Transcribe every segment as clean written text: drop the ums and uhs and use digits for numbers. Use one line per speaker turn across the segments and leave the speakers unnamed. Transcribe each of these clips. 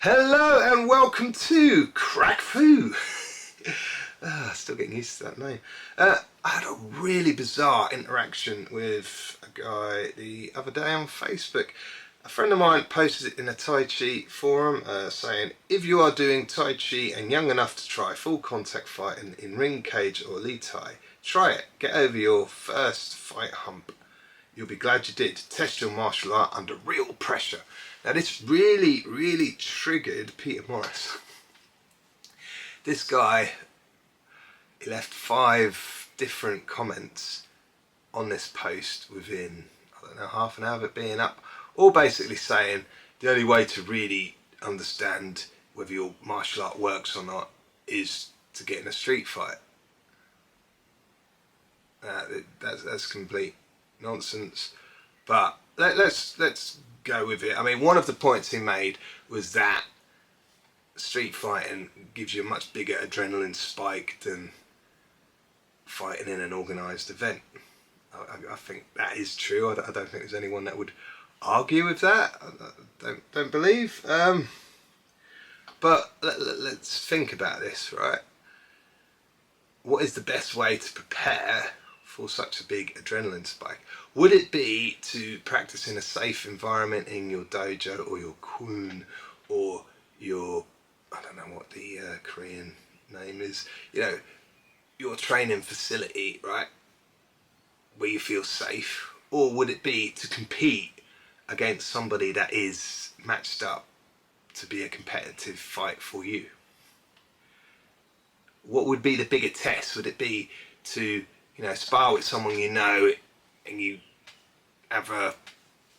Hello and welcome to Crack Fu. Still getting used to that name. I had a really bizarre interaction with a guy the other day on Facebook. A friend of mine posted it in a Tai Chi forum saying, if you are doing Tai Chi and young enough to try full contact fighting in ring, cage or Li Tai, try it. Get over your first fight hump. You'll be glad you did. Test your martial art under real pressure. Now this really triggered Peter Morris. This guy, he left 5 different comments on this post within, I don't know, half an hour of it being up, all basically saying the only way to really understand whether your martial art works or not is to get in a street fight. That's complete nonsense, but let's go with it. I mean, one of the points he made was that street fighting gives you a much bigger adrenaline spike than fighting in an organised event. I think that is true. I don't think there's anyone that would argue with that. I don't believe. But let's think about this, right? What is the best way to prepare for such a big adrenaline spike? Would it be to practice in a safe environment in your dojo or your kun or your, I don't know what the Korean name is, you know, your training facility, right, where you feel safe? Or would it be to compete against somebody that is matched up to be a competitive fight for you? What would be the bigger test? Would it be to, you know, spar with someone you know and you have a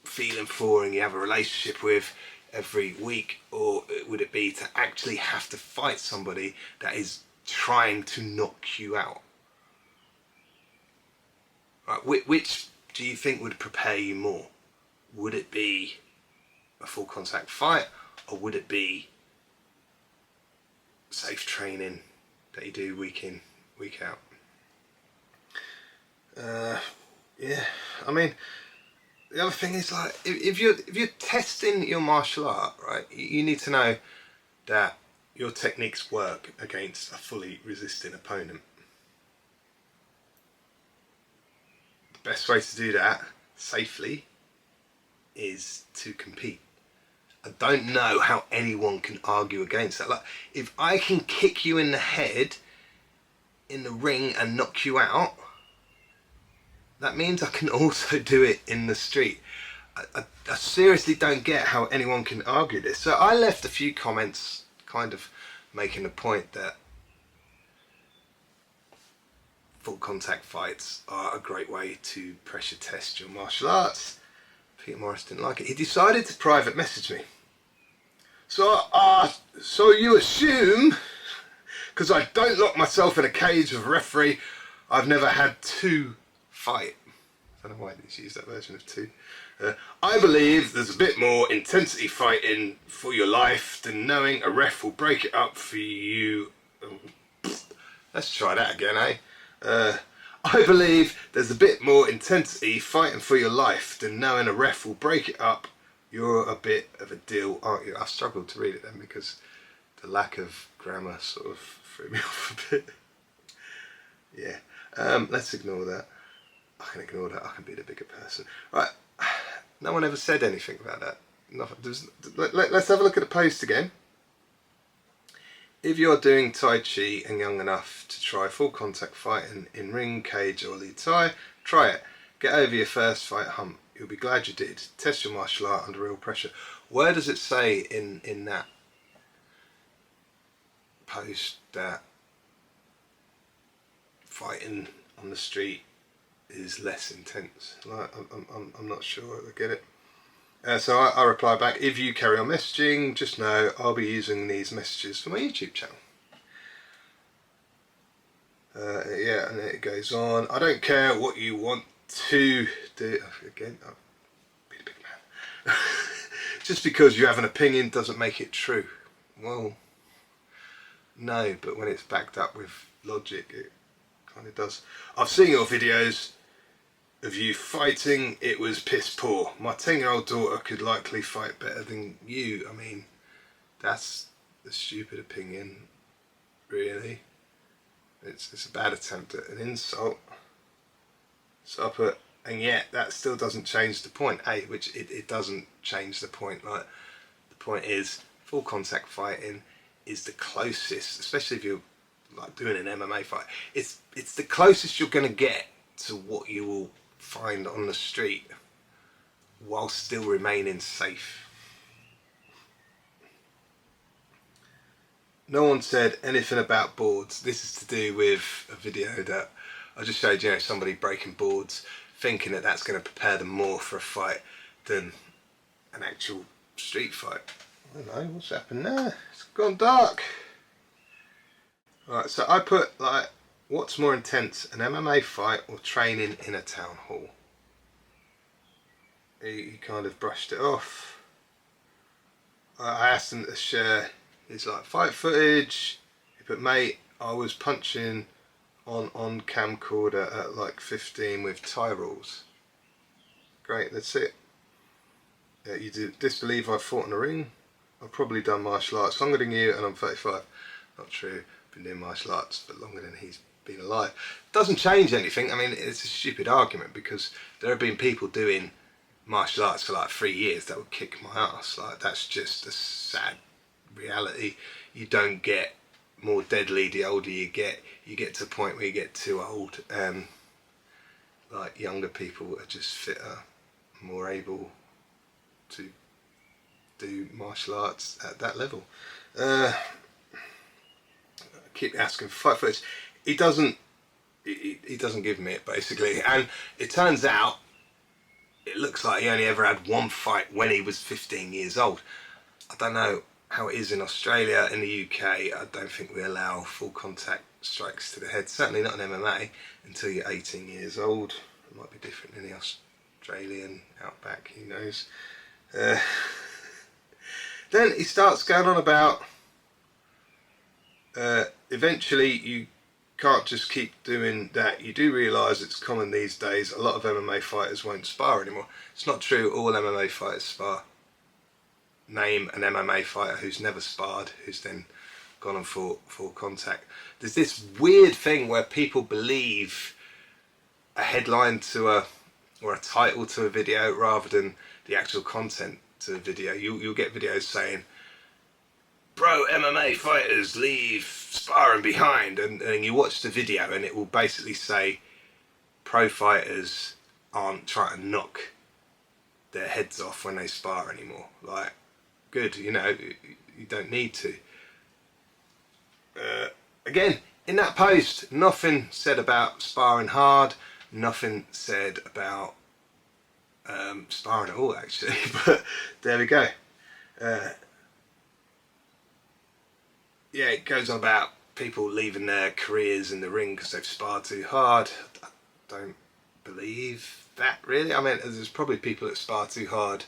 feeling for and you have a relationship with every week? Or would it be to actually have to fight somebody that is trying to knock you out? Right, which do you think would prepare you more? Would it be a full contact fight, or would it be safe training that you do week in, week out? Yeah, I mean, the other thing is, like, if you're testing your martial art, right, you need to know that your techniques work against a fully resisting opponent. The best way to do that safely is to compete. I don't know how anyone can argue against that. Like, if I can kick you in the head in the ring and knock you out, that means I can also do it in the street. I seriously don't get how anyone can argue this. So I left a few comments kind of making the point that full contact fights are a great way to pressure test your martial arts. Peter Morris didn't like it. He decided to private message me. So you assume, because I don't lock myself in a cage with a referee, I've never had to fight. I don't know why I didn't use that version of 2. I believe there's a bit more intensity fighting for your life than knowing a ref will break it up for you. Let's try that again, eh? I believe there's a bit more intensity fighting for your life than knowing a ref will break it up. You're a bit of a deal, aren't you? I struggled to read it then because the lack of grammar sort of threw me off a bit. Yeah, let's ignore that. I can ignore that. I can be the bigger person. Right, no one ever said anything about that. Let's have a look at the post again. If you're doing Tai Chi and young enough to try full contact fighting in ring, cage or Li Tai, try it. Get over your first fight hump. You'll be glad you did. Test your martial art under real pressure. Where does it say in that post that fighting on the street is less intense? Like, I'm not sure I get it. So I reply back, if you carry on messaging, just know I'll be using these messages for my YouTube channel. Yeah, and then it goes on. I don't care what you want to do. Again, I'll be the big man. Just because you have an opinion doesn't make it true. Well, no, but when it's backed up with logic, it kind of does. I've seen your videos of you fighting. It was piss poor. My 10-year-old daughter could likely fight better than you. I mean, That's a stupid opinion, really. It's a bad attempt at an insult. So I put, and yet that still doesn't change the point, which it doesn't change the point. Like, the point is, full contact fighting is the closest, especially if you're like doing an MMA fight, it's the closest you're going to get to what you will find on the street while still remaining safe. No one said anything about boards. This is to do with a video that I just showed you, somebody breaking boards, thinking that that's going to prepare them more for a fight than an actual street fight. I don't know, what's happened there? It's gone dark. Right, so I put, like, what's more intense, an MMA fight or training in a town hall? He kind of brushed it off. I asked him to share his fight footage. He put, mate, I was punching on camcorder at like 15 with tie rules. Great, that's it. Yeah, you disbelieve I fought in a ring? I've probably done martial arts longer than you and I'm 35. Not true, I've been doing martial arts but longer than he's been alive. Doesn't change anything. I mean, it's a stupid argument because there have been people doing martial arts for like 3 years that would kick my ass. Like, that's just a sad reality. You don't get more deadly the older you get. You get to a point where you get too old, and like younger people are just fitter, more able to do martial arts at that level. I keep asking for fight footage. He doesn't give me it, basically, and it turns out it looks like he only ever had one fight when he was 15 years old. I don't know how it is in Australia. In the UK, I don't think we allow full contact strikes to the head, certainly not in MMA, until you're 18 years old. It might be different in the Australian outback, who knows. Then he starts going on about eventually you can't just keep doing that. You do realise it's common these days, a lot of MMA fighters won't spar anymore. It's not true, all MMA fighters spar. Name an MMA fighter who's never sparred, who's then gone on full contact. There's this weird thing where people believe a headline to or a title to a video rather than the actual content to the video. You'll get videos saying, "Pro MMA fighters leave sparring behind," and you watch the video and it will basically say pro fighters aren't trying to knock their heads off when they spar anymore. Like, good, you don't need to. Again, in that post, nothing said about sparring hard, nothing said about sparring at all, actually, but there we go. Yeah, it goes on about people leaving their careers in the ring because they've sparred too hard. I don't believe that, really. I mean, there's probably people that spar too hard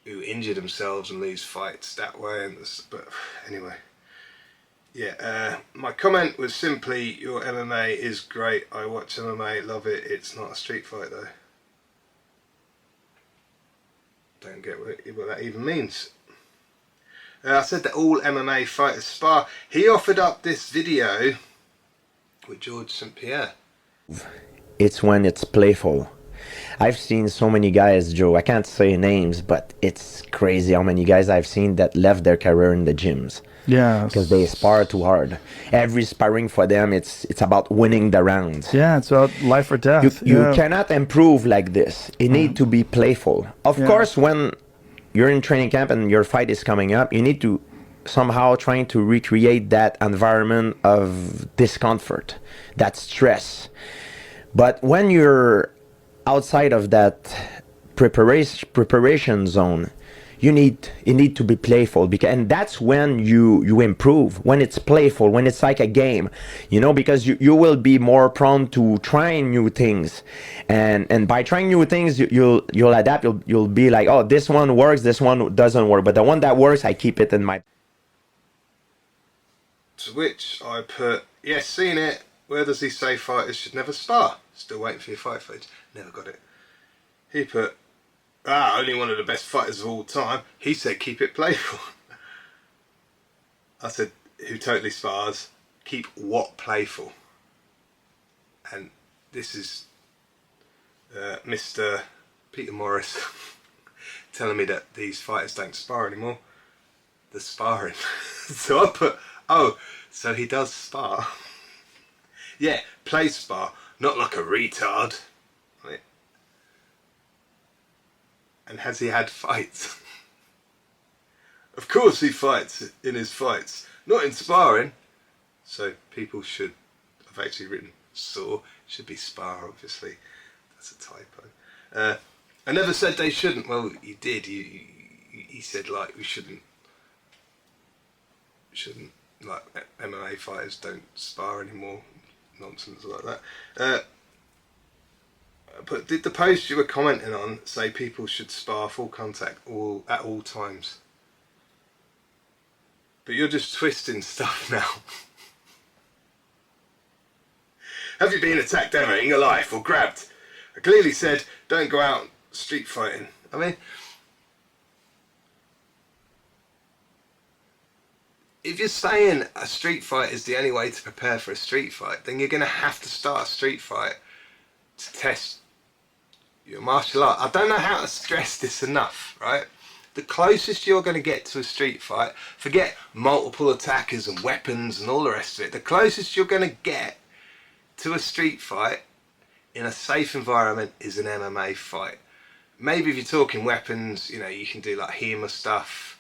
who injure themselves and lose fights that way. But anyway, yeah. My comment was simply, your MMA is great. I watch MMA, love it. It's not a street fight, though. Don't get what that even means. I said that all MMA fighters spar. He offered up this video with George St. Pierre.
It's when it's playful. I've seen so many guys, Joe, I can't say names, but it's crazy how many guys I've seen that left their career in the gyms.
Yeah.
Because they spar too hard. Every sparring for them, it's about winning the rounds.
Yeah, it's about life or death.
You cannot improve like this. You need to be playful. Of course, when you're in training camp and your fight is coming up, you need to somehow trying to recreate that environment of discomfort, that stress. But when you're outside of that preparation zone, you need to be playful, and that's when you improve, when it's playful, when it's like a game, because you will be more prone to trying new things, and by trying new things you'll adapt. You'll be like, oh, this one works, this one doesn't work, but the one that works, I keep it in my.
To which I put, yes, seen it. Where does he say fighters should never spar? Still waiting for your fight footage. Never got it. He put, only one of the best fighters of all time. He said keep it playful. I said, who totally spars, keep what playful. And this is Mr. Peter Morris telling me that these fighters don't spar anymore. The sparring. So I put, oh, so he does spar. Yeah, play spar, not like a retard. Right. And has he had fights? Of course he fights in his fights, not in sparring. So people should, I've actually written saw, should be spar obviously. That's a typo. I never said they shouldn't. Well, you did. He said like we shouldn't like MMA fighters don't spar anymore. Nonsense like that. But did the post you were commenting on say people should spar full contact at all times? But you're just twisting stuff now. Have you been attacked ever in your life or grabbed? I clearly said don't go out street fighting. I mean, if you're saying a street fight is the only way to prepare for a street fight, then you're going to have to start a street fight to test your martial art. I don't know how to stress this enough, right? The closest you're going to get to a street fight, forget multiple attackers and weapons and all the rest of it, the closest you're going to get to a street fight in a safe environment is an MMA fight. Maybe if you're talking weapons, you know, you can do like HEMA stuff.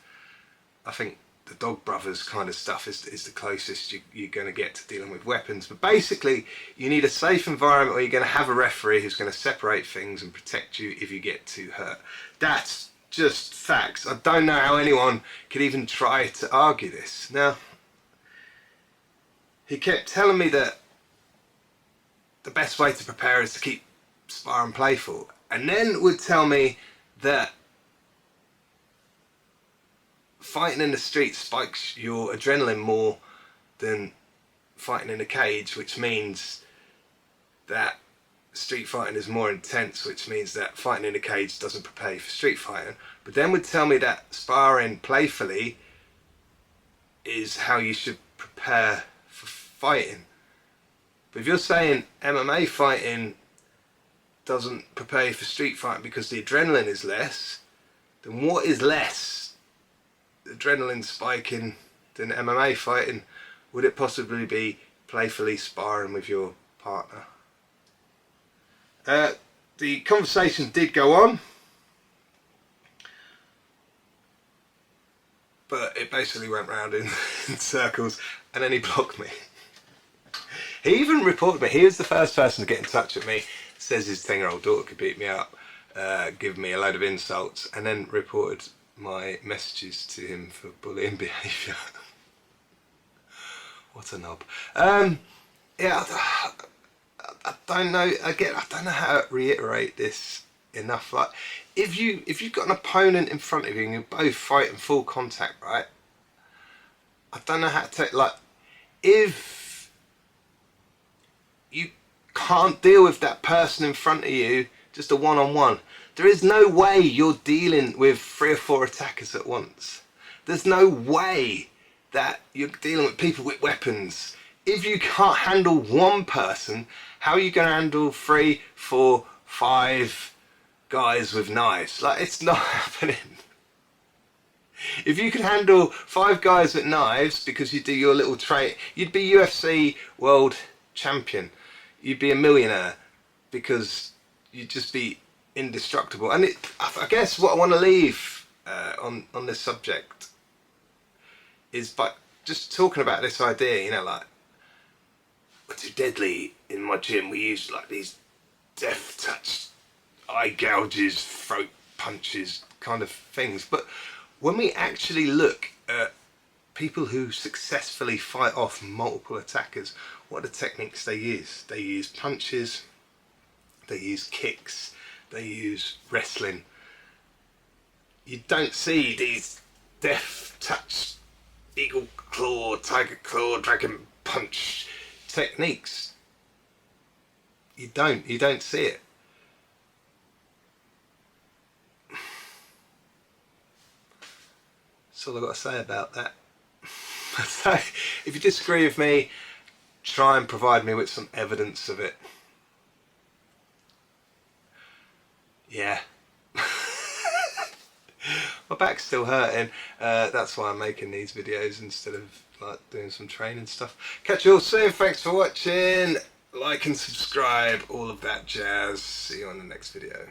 I think the Dog Brothers kind of stuff is the closest you're going to get to dealing with weapons. But basically, you need a safe environment where you're going to have a referee who's going to separate things and protect you if you get too hurt. That's just facts. I don't know how anyone could even try to argue this. Now, he kept telling me that the best way to prepare is to keep sparring playful, and then would tell me that fighting in the street spikes your adrenaline more than fighting in a cage, which means that street fighting is more intense, which means that fighting in a cage doesn't prepare you for street fighting. But then would tell me that sparring playfully is how you should prepare for fighting. But if you're saying MMA fighting doesn't prepare you for street fighting because the adrenaline is less, then what is less? Adrenaline spiking than MMA fighting? Would it possibly be playfully sparring with your partner? The conversation did go on, but it basically went round in circles, and then he blocked me. He even reported me. He was the first person to get in touch with me. Says his 10-year-old daughter could beat me up, give me a load of insults, and then reported my messages to him for bullying behaviour. What a knob. Yeah, I don't know. Again, I don't know how to reiterate this enough. Like, if you've got an opponent in front of you and you're both fighting full contact, right? I don't know how to take. Like, if you can't deal with that person in front of you, just a one-on-one, there is no way you're dealing with 3 or 4 attackers at once. There's no way that you're dealing with people with weapons. If you can't handle one person, how are you going to handle 3, 4, 5 guys with knives? Like, it's not happening. If you could handle 5 guys with knives because you do your little trade, you'd be UFC world champion. You'd be a millionaire because you'd just be indestructible. And I guess what I want to leave on this subject is by just talking about this idea, you know, like, we're too deadly in my gym. We use like these death touch, eye gouges, throat punches kind of things. But when we actually look at people who successfully fight off multiple attackers, what are the techniques they use? They use punches, they use kicks, they use wrestling. You don't see these death touch, eagle claw, tiger claw, dragon punch techniques. You don't see it. That's all I've got to say about that. So if you disagree with me, try and provide me with some evidence of it. Yeah. My back's still hurting. That's why I'm making these videos instead of like doing some training stuff. Catch you all soon. Thanks for watching. Like and subscribe. All of that jazz. See you on the next video.